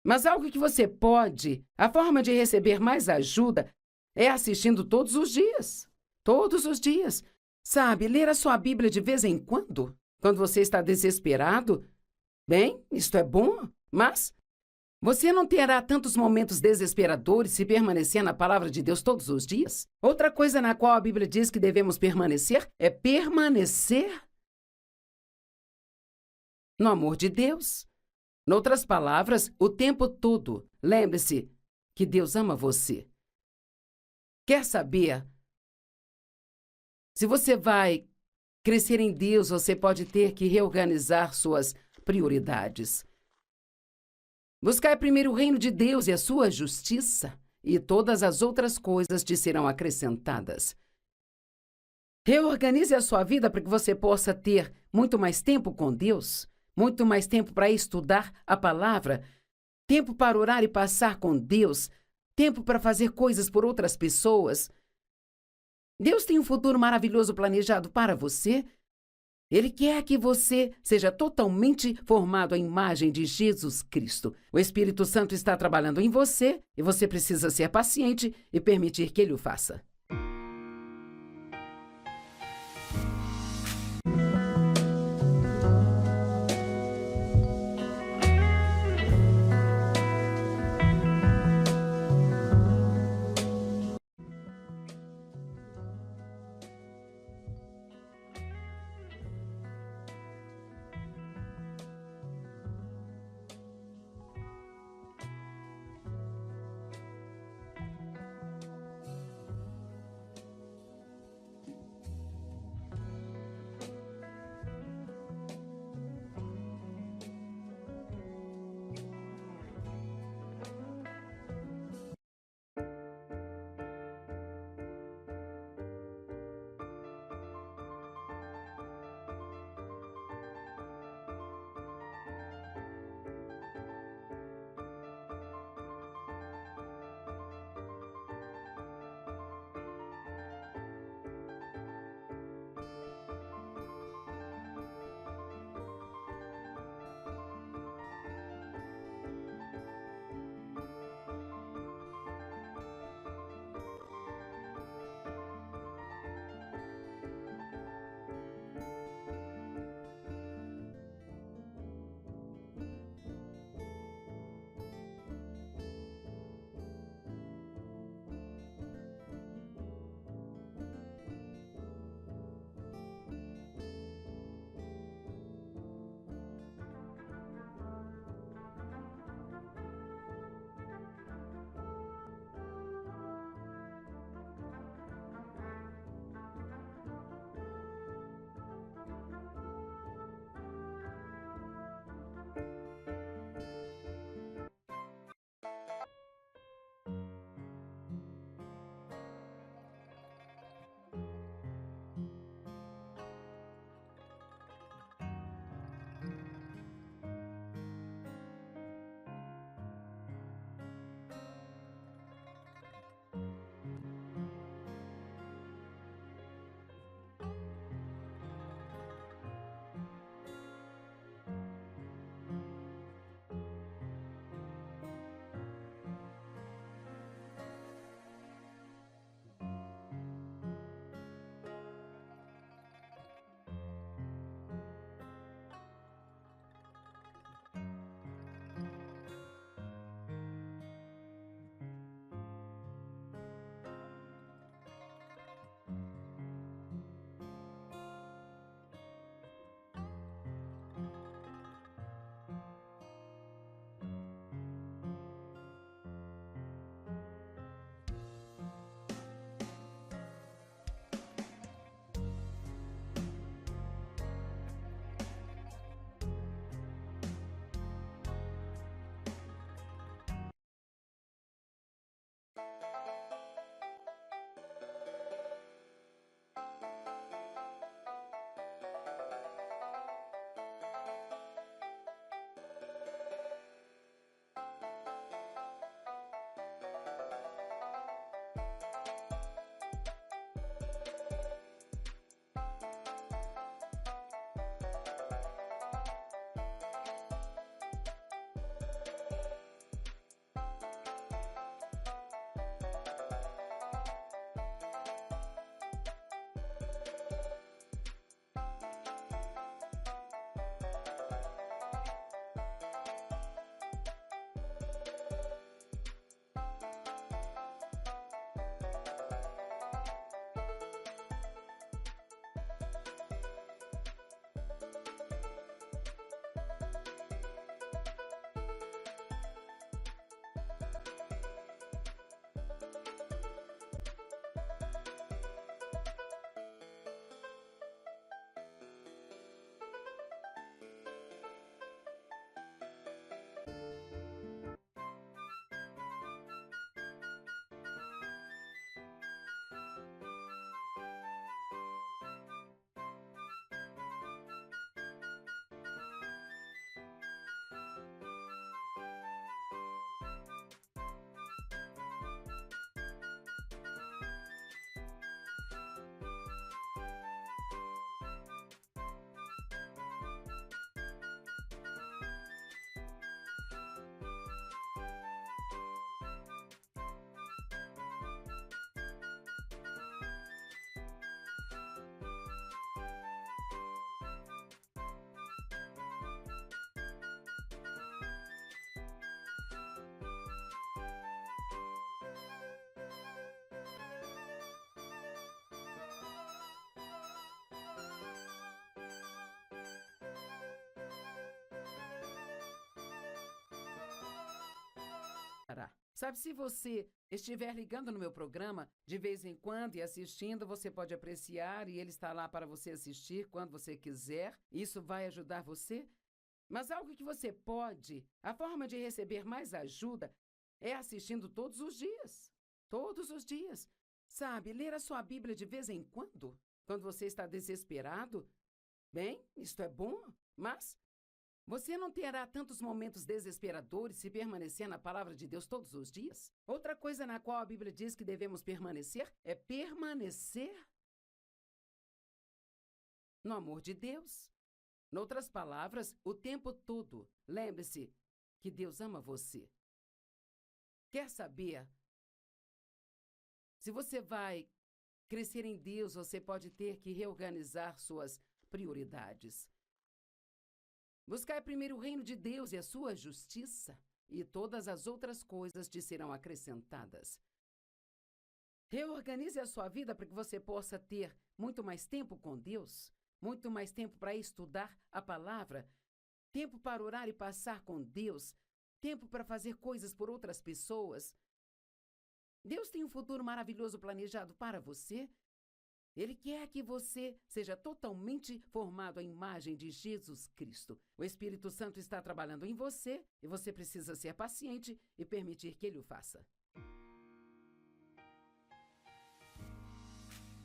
Mas algo que você pode, a forma de receber mais ajuda é assistindo todos os dias. Todos os dias. Sabe, ler a sua Bíblia de vez em quando você está desesperado. Bem, isto é bom, mas você não terá tantos momentos desesperadores se permanecer na palavra de Deus todos os dias. Outra coisa na qual a Bíblia diz que devemos permanecer é permanecer no amor de Deus. Noutras palavras, o tempo todo. Lembre-se que Deus ama você. Quer saber? Se você vai crescer em Deus, você pode ter que reorganizar suas prioridades. Buscai primeiro o reino de Deus e a sua justiça, e todas as outras coisas te serão acrescentadas. Reorganize a sua vida para que você possa ter muito mais tempo com Deus, muito mais tempo para estudar a palavra, tempo para orar e passar com Deus, tempo para fazer coisas por outras pessoas. Deus tem um futuro maravilhoso planejado para você. Ele quer que você seja totalmente formado à imagem de Jesus Cristo. O Espírito Santo está trabalhando em você e você precisa ser paciente e permitir que ele o faça. Sabe, se você estiver ligando no meu programa de vez em quando e assistindo, você pode apreciar e ele está lá para você assistir quando você quiser. Isso vai ajudar você. Mas algo que você pode, a forma de receber mais ajuda é assistindo todos os dias. Todos os dias. Sabe, ler a sua Bíblia de vez em quando você está desesperado. Bem, isto é bom, mas você não terá tantos momentos desesperadores se permanecer na palavra de Deus todos os dias? Outra coisa na qual a Bíblia diz que devemos permanecer é permanecer no amor de Deus. Noutras palavras, o tempo todo. Lembre-se que Deus ama você. Quer saber? Se você vai crescer em Deus, você pode ter que reorganizar suas prioridades. Buscai primeiro o reino de Deus e a sua justiça, e todas as outras coisas te serão acrescentadas. Reorganize a sua vida para que você possa ter muito mais tempo com Deus, muito mais tempo para estudar a palavra, tempo para orar e passar com Deus, tempo para fazer coisas por outras pessoas. Deus tem um futuro maravilhoso planejado para você. Ele quer que você seja totalmente formado à imagem de Jesus Cristo. O Espírito Santo está trabalhando em você e você precisa ser paciente e permitir que ele o faça.